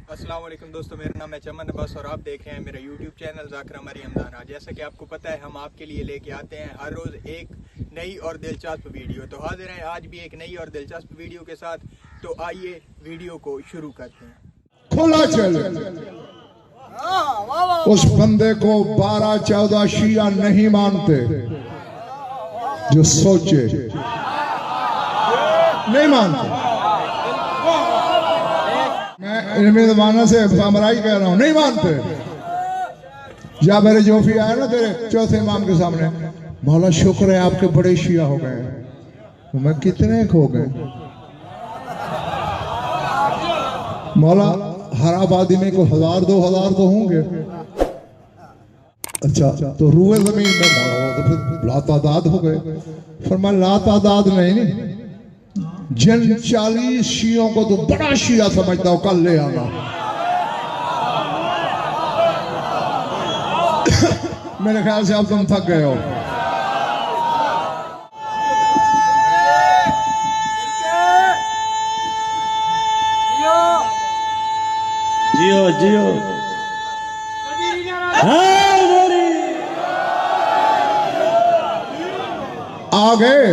अस्सलाम वालेकुम दोस्तों, मेरा नाम है चमन अब्बास और आप देख रहे हैं मेरा यूट्यूब चैनल ज़ाकिर मरी हमदाना। जैसा कि आपको पता है हम आपके लिए लेके आते हैं हर रोज़ एक नई और दिलचस्प वीडियो। तो हाजिर हैं आज भी एक नई और दिलचस्प वीडियो के साथ। तो आइए वीडियो को शुरू करते हैं। खुला चले उस बंदे को 12-14 शिया नहीं मानते जो सोचे, नहीं मानते। मैं इल्मी ज़माना से सामराई कह रहा हूं, नहीं मानते। या मेरे जोफी आया ना तेरे चौथे इमाम के सामने, मौला शुक्र है आपके बड़े शिया हो गए। मैं कितने खो गए मौला, हर आबादी में को 1000-2000 तो होंगे। अच्छा तो रूए जमीन में तो फिर लातादाद हो गए। फरमाया लातादाद नहीं, जिन 40 शियों को तो बड़ा शिया समझता हो कल ले आना। मेरे ख्याल से अब तुम थक गए हो। जियो जियो आ गए।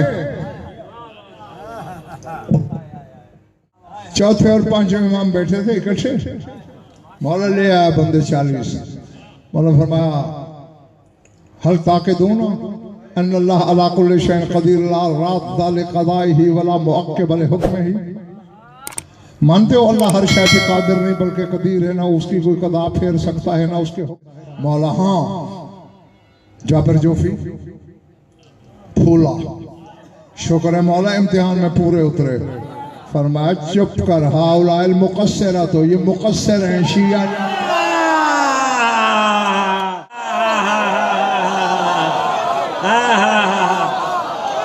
चौथे और पांचवें इमाम बैठे थे इकट्ठे। मौला ले आया बंदे 40। मौला फरमाया हल ताके दो ना अन्नल्लाह अला कुल्लि शैइन कदीर ला रात दाले कदाई वला मुअक्किब ले हुक्म ही। मानते हो अल्लाह हर शय पे कादिर नहीं बल्कि कदीर है, ना उसकी कोई कदा फेर सकता है ना उसके हुक्म। मौला हाँ। जाबिर जोफी फूला, शुक्र है मौला इम्तिहान में पूरे उतरे। फरमाया चुप कर, हाउलाइल मुकस्सिरा, तो ये मुकस्सिर हैं शिया।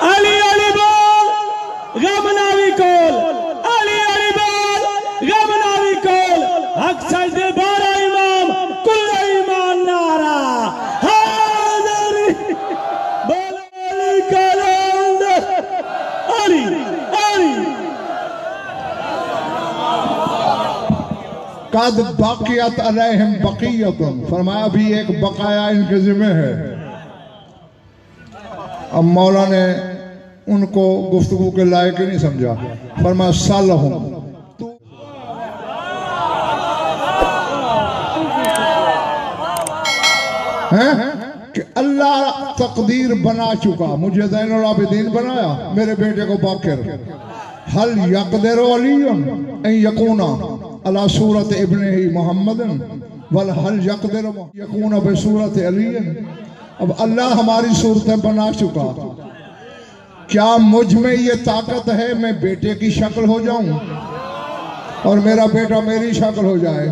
अली अली बोल गमनावी कोल, अली अली बोल गमनावी कोल। हक सजदे 12 इमाम कुल ईमान नारा हाज़िर बोल अली कलंदर अली अली। कद बाकियत अलैहिम बकियतुन, फरमाया भी एक बकाया इनके जिम्मे है। अब मौला ने उनको गुफ्तगू के लायक ही नहीं समझा। फरमाया सलहुम, हैं कि अल्लाह तकदीर बना चुका, मुझे ज़ैनुल आबिदीन बनाया, मेरे बेटे को बाकिर। हल यक़दिरु अलीयुन अन यकूना अला सूरत इब्ने ही मोहम्मदन वल हल यक़दिरु यकूना बसूरत अलीयन। अब अल्लाह हमारी सूरतें बना चुका, क्या मुझ में ये ताकत है मैं बेटे की शक्ल हो जाऊं और मेरा बेटा मेरी शक्ल हो जाए?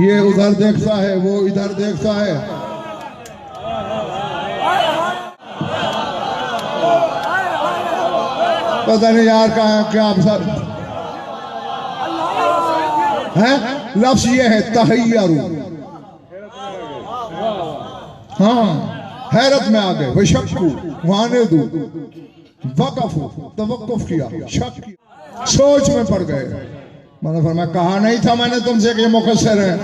ये उधर देखता है, वो इधर देखता है। पता नहीं यार कहाँ क्या आप सब हैं। लफ्ज ये है तहय्यरू, हाँ हैरत में आ गए। वह शक्कू वाने दू वक़फ़ू तवक्कुफ किया, शक किया, सोच में पड़ गए। मैंने फरमाया कहा नहीं था मैंने तुमसे कि ये मुकस्सिर है।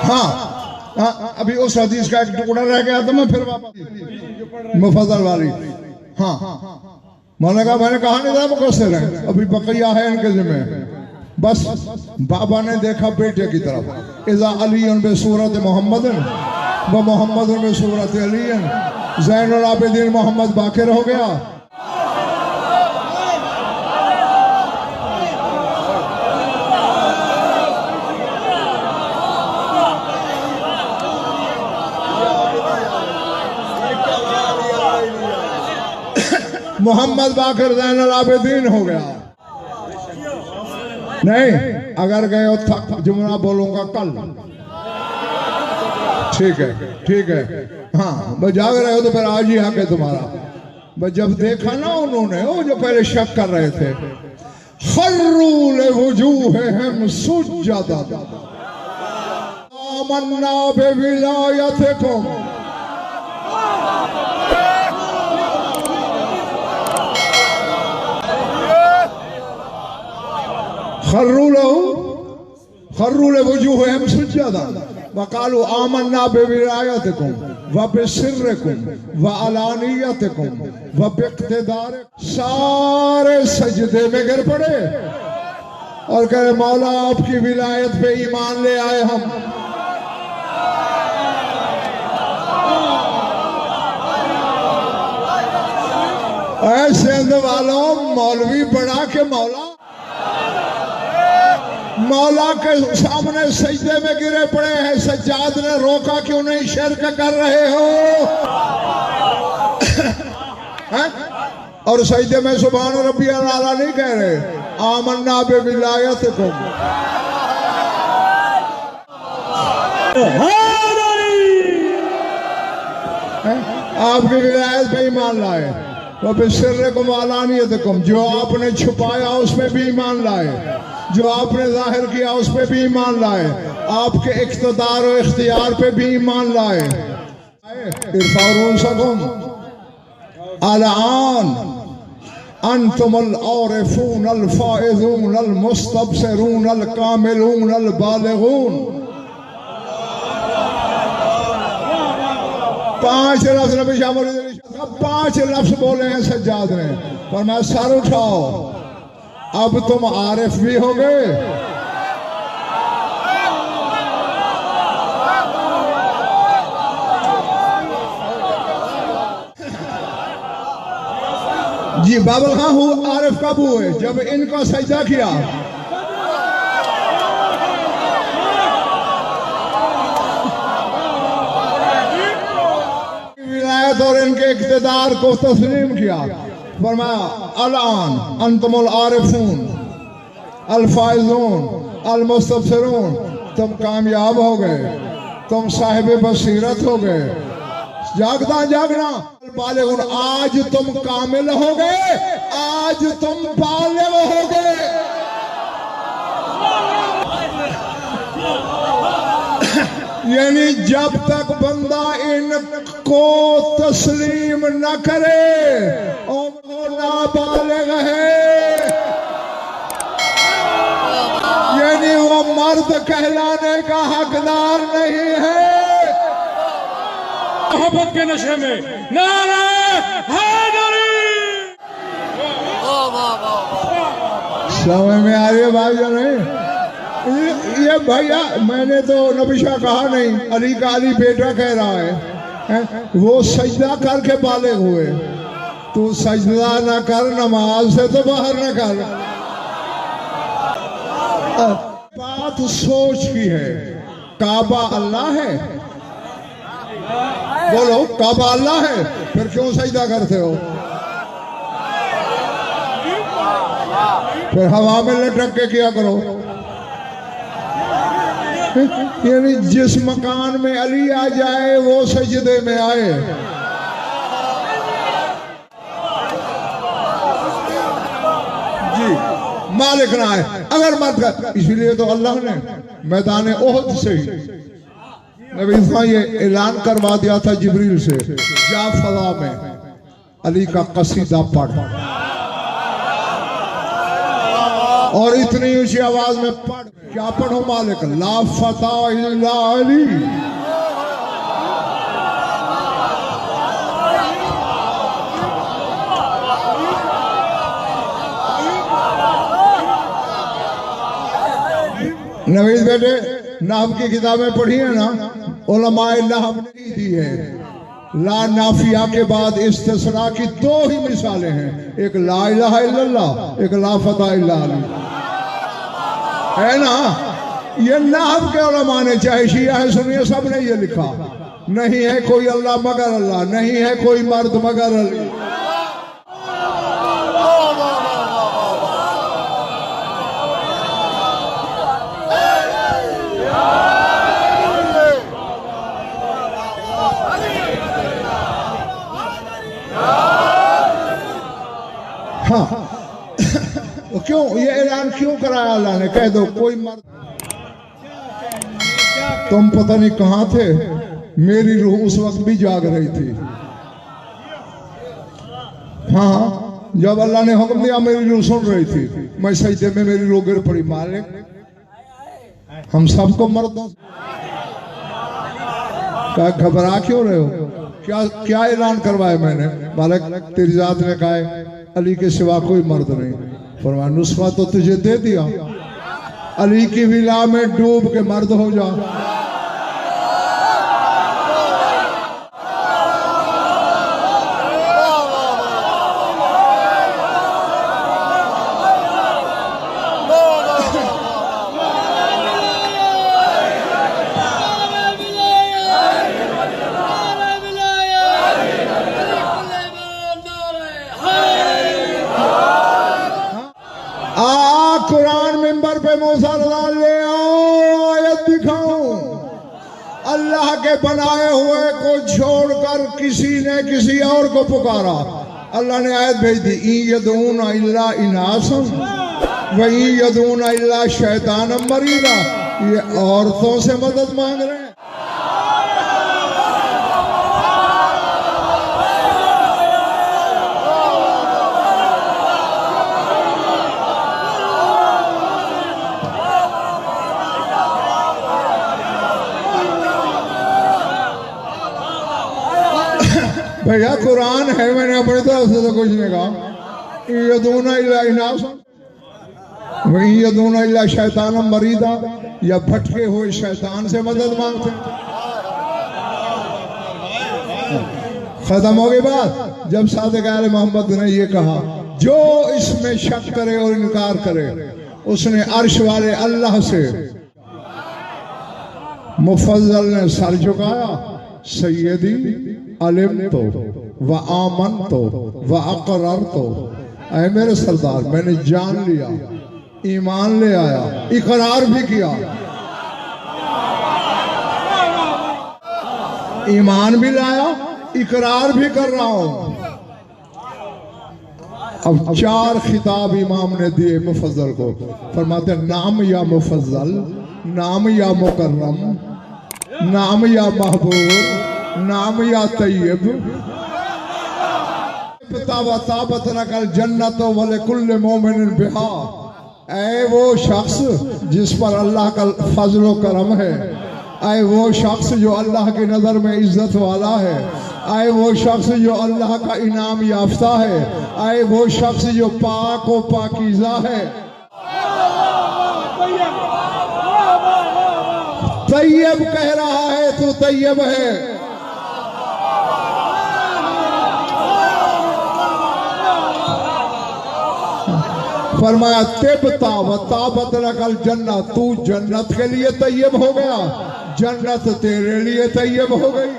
हाँ अभी उस हदीस का एक टुकड़ा रह गया तो मैं फिर वापस मुफद्दल वाली। हाँ मैंने कहा नहीं था मुकस्सिर है, अभी बकिया है इनके जिम्मे। बस बाबा ने देखा बेटे की तरफ, इज़ा अलीयुन बसूरत मोहम्मदन व मोहम्मदुन बसूरत अलीयन, ज़ैनुल आबिदीन मोहम्मद बाकिर हो गया। मोहम्मद बाकिर ज़ैनुल आबिदीन हो गया। नहीं अगर गए हो थक जुमला बोलूंगा कल, ठीक है। हाँ बस जाग रहे हो तो फिर आज ही आके तुम्हारा। बस जब देखा ना उन्होंने, वो जो पहले शक कर रहे थे, खर्रू लिवुजूहिहिम सुज्जदा, आमन्ना बिविलायतिकुम खर्रू लवुजूहिहिम सुज्जदन वक़ालू आमन्ना बिविलायतिकुम व बिसिर्रिकुम व अलानियतिकुम व बिइक़्तिदारिकुम। सारे सजदे में गिर पड़े और कहे मौला आपकी विलायत पे ईमान ले आए हम। ऐसे अंदर वालों मौलवी बना के मौला के सामने सजदे में गिरे पड़े हैं। सज्जाद ने रोका क्यों नहीं? शिरक कर रहे हो और सजदे में सुभान रब्बियल आला नहीं कह रहे। आमन्ना बिविलायतिकुम आपकी विलायत पे ईमान लाए। वो बिसिर्रिकुम व अलानियतिकुम जो आपने छुपाया उस पे भी ईमान लाए, जो आपने जाहिर किया उस पे भी ईमान लाए, आपके इख्तिदार और इख्तियार पे भी ईमान लाए। इरफाउरुसकुम अलआन अंतुमुल आरिफून अल फाइजून अल मुस्तबसिरून अल कामिलून अल बालिगून। 5 लफ्ज नबी शाह मौलवी 5 लफ्ज बोले हैं सज्जाद ने, पर मैं सर उठाओ अब तुम आरिफ भी हो गए। जी बाबल खां हूँ आरिफ कब हुए? जब इनका सजदा किया। विलायत और इनके इक़्तिदार को तस्लीम किया। फरमाया अलआन अंतुमुल आरिफून अल फाइजून अल मुस्तबसिरून। तुम कामयाब हो गए, तुम साहिब बसीरत हो गए। जागना जागना बालिगुन आज तुम कामिल हो गए, आज तुम बालिग हो गए। यानी जब तक बंदा इनको तस्लीम न करे और वो नाबालिग है, यानी वो मर्द कहलाने का हकदार नहीं है। मोहब्बत के नशे में नारा हैदरी। समझ में आ रही है भाई जान? ये भैया मैंने तो नबी शाह कहा नहीं, अली का अली बेटा कह रहा है। वो सजदा करके बालिग हुए, तू सजदा ना कर, नमाज से तो बाहर ना कर। बात सोच की है। काबा अल्लाह है, बोलो काबा अल्लाह है, फिर क्यों सजदा करते हो? फिर हवा में लटक के किया करो। यानी जिस मकान में अली आ जाए वो सजदे में आए। जी मालिक ना आए अगर मत कर। इसलिए तो अल्लाह ने मैदान ओहद से ही नबी साहब ये ऐलान करवा दिया था जिब्रील से, जा फजा में अली का कसीदा पढ़, और इतनी ऊंची आवाज में पढ़। क्या पढ़ो मालिक? ला फता इल्ला अली। नवीद बेटे नाम की किताबें पढ़ी है ना, उलमाए नाम नहीं दी है। ला नाफिया के बाद इस्तिस्ना की 2 ही मिसालें हैं, एक ला इलाहा इल्लल्लाह, एक ला फता इल्ला अली, है ना। ये नाम के उलमा ने, चाहे शिया है सुनिए, सब ने ये लिखा। नहीं है कोई अल्लाह मगर अल्लाह, नहीं है कोई मर्द मगर अली। हाँ क्यों ये ऐलान क्यों कराया अल्लाह ने? कह दो कोई मर्द तुम पता नहीं कहां थे, मेरी रूह उस वक्त भी जाग रही थी। हाँ, जब अल्लाह ने हुक्म दिया मेरी रूह सुन रही थी, मैं सजदे में मेरी रूह गिर पड़ी। मालिक हम सबको मर्दों क्या घबरा क्यों रहे हो? क्या क्या ऐलान करवाया मैंने? मालिक तेरी जात ने कहा है अली के सिवा कोई मर्द नहीं। फरमाया नुस्खा तो तुझे दे दिया, अली की विला में डूब के मर्द हो जा। कुरान मिंबर पे मूसा ले आओ, आयत दिखाऊं। अल्लाह के बनाए हुए को छोड़कर किसी ने किसी और को पुकारा। अल्लाह ने आयत भेज दी, ई यदूना इल्ला इनासन व ई यदूना इल्ला शैतानम मरीदा। ये औरतों से मदद मांग रहे हैं। भैया कुरान है, मैंने अपनी तरफ से तो कुछ नहीं कहा। यदूना इल्ला इनासन वही यदूना इल्ला शैतानम मरीदा, या भटके हुए शैतान से मदद मांगते। खत्म हो गई बात। जब सादिक आले मोहम्मद ने ये कहा जो इसमें शक करे और इनकार करे, उसने अर्श वाले अल्लाह से मुफज्जल ने सर झुकाया। सैयदी अलिम तो व आमन तो व अकरर तो, ऐ मेरे सरदार मैंने जान लिया, ईमान ले आया, इकरार भी किया, ईमान भी लाया, इकरार भी कर रहा हूं। अब 4 खिताब इमाम ने दिए मुफज्जल को। फरमाते नाम या मुफज्जल, नाम या मुकर्रम, नाम या महबूब, नाम या तैयब। ताबत रकल जन्नत वले कुल्ले मोमिन बिहा। ऐ वो शख्स जिस पर अल्लाह का फजल करम है, ऐ वो शख्स जो अल्लाह की नजर में इज्जत वाला है, ऐ वो शख्स जो अल्लाह का इनाम याफ्ता है, ऐ वो शख्स जो पाक व पाकीज़ा है। तैयब कह रहा है तू तैयब है। फरमाया तिबता व ताबत रकल जन्नत, तू जन्नत के लिए तैयब हो गया, जन्नत तेरे लिए तैयब हो गई।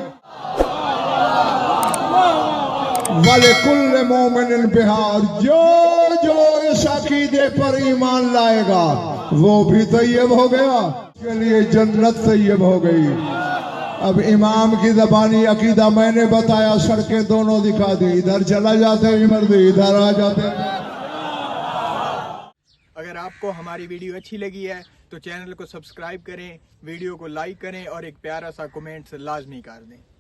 वाले कुल्ले मोमिन बिहार, जो जो इस अकीदे पर ईमान लाएगा वो भी तैयब हो गया, उसके लिए जन्नत तैयब हो गई। अब इमाम की ज़बानी अकीदा मैंने बताया, सड़कें दोनों दिखा दी, इधर चला जाते मर्दी, इधर आ जाते। अगर आपको हमारी वीडियो अच्छी लगी है तो चैनल को सब्सक्राइब करें, वीडियो को लाइक करें और एक प्यारा सा कमेंट लाजमी कर दें।